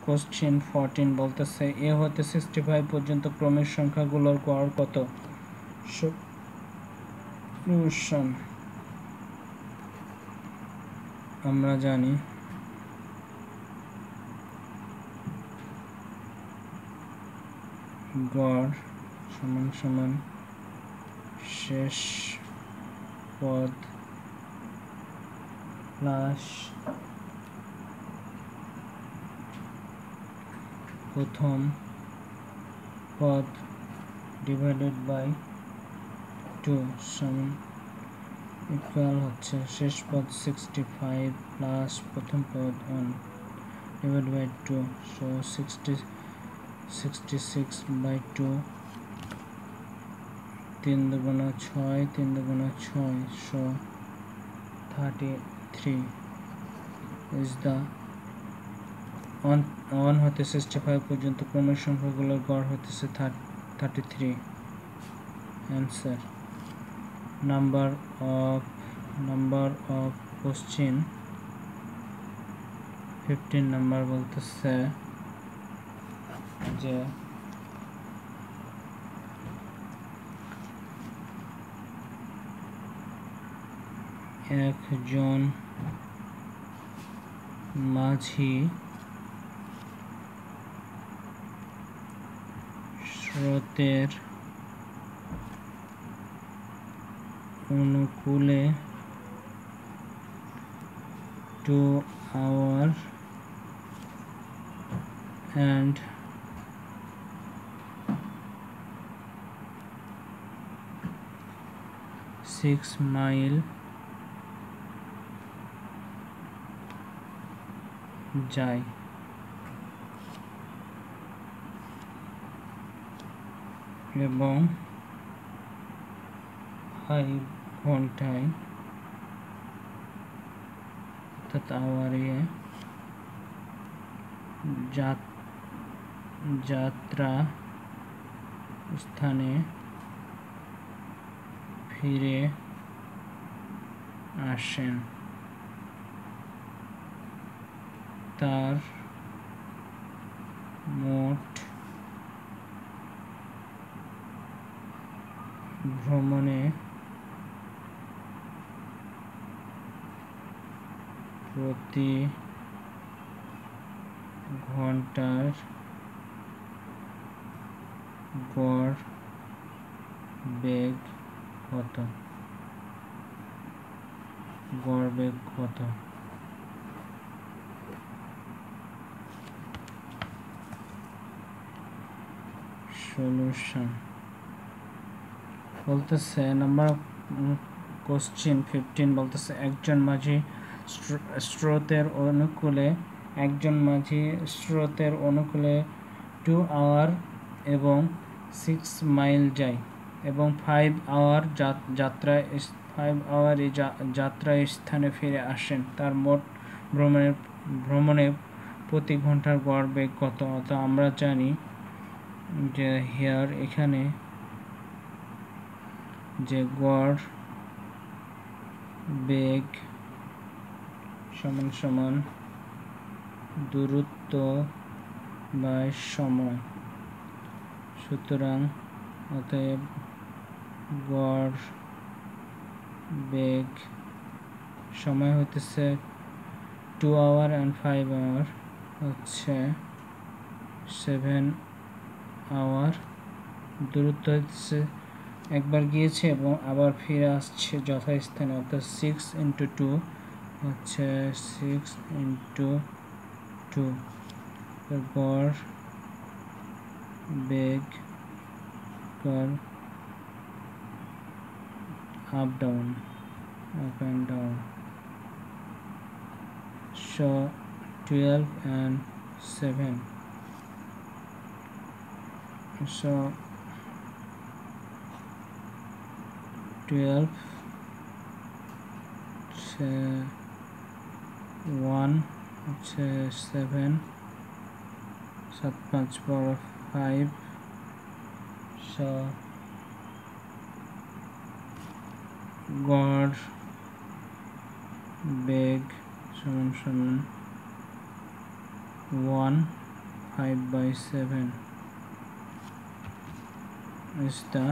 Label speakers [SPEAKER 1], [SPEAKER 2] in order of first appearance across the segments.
[SPEAKER 1] Question 14 বলতেছে এ হতে 65 পর্যন্ত ক্রমের সংখ্যাগুলোর গড় কত? সলিউশন আমরা জানি গড় সমান সমান শেষ পদ প্লাস প্রথম পদ ডিভাইডেড বাই 2 সমান ইকুয়াল হচ্ছে শেষ পদ 65 প্লাস প্রথম পদ 1 ডিভাইডেড বাই 2 সো 66 বাই 2 3 দুগুণা 6 3 দুগুণা 6 সো 33 is the 1 হতে 65 পর্যন্ত ক্রমের সংখ্যাগুলোর গড় হতেছে 33 answer number of question 15 number বলতেছে যে একজন মাঝি স্রোতের অনুকূলে 2 hour and 6 mile যায় এবং 5 ঘন্টায় অর্থাৎ আওয়ারে যাত্রা স্থানে ফিরে আসেন তার মোট ভ্রমণে প্রতি ঘন্টার গড় বেগ কত? সলিউশন বলতেছে নাম্বার কোশ্চেন 15 বলতেছে একজন মাঝি স্রোতের অনুকূলে 2 hour এবং 6 মাইল যায় এবং 5 hour যাত্রা স্থানে ফিরে আসেন তার মোট ভ্রমণে প্রতি ঘন্টার গড় বেগ কত? তো আমরা জানি যে হিয়ার এখানে যে গড় বেগ সমান সমান দূরত্ব বাই সময়, সুতরাং অতএব গড় বেগ সময় হইতেছে 2 hour and 5 hour হচ্ছে 7 hour, দূরত্ব হচ্ছে একবার গিয়েছে এবং আবার ফিরে আসছে যথাস্থানে অর্থাৎ 6 into 2 হচ্ছে 6 into 2 গড় বেগ up and down so 12 and 7 so 12 1 7 7 5 5 so গড় বেগ সমান 1 5/7 is the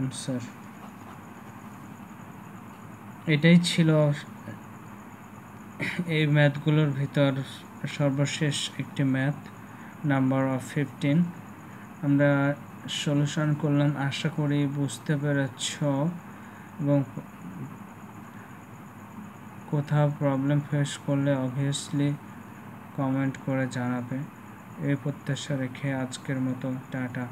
[SPEAKER 1] answer. এটাই ছিল এই ম্যাথগুলোর ভিতর সর্বশেষ একটি ম্যাথ, নাম্বার অফ 15। আমরা সলিউশন করলাম, আশা করি বুঝতে পেরেছ এবং কোথাও প্রবলেম ফেস করলে অবভিয়াসলি কমেন্ট করে জানাবে। এই প্রত্যাশা রেখে আজকের মতো টাটা।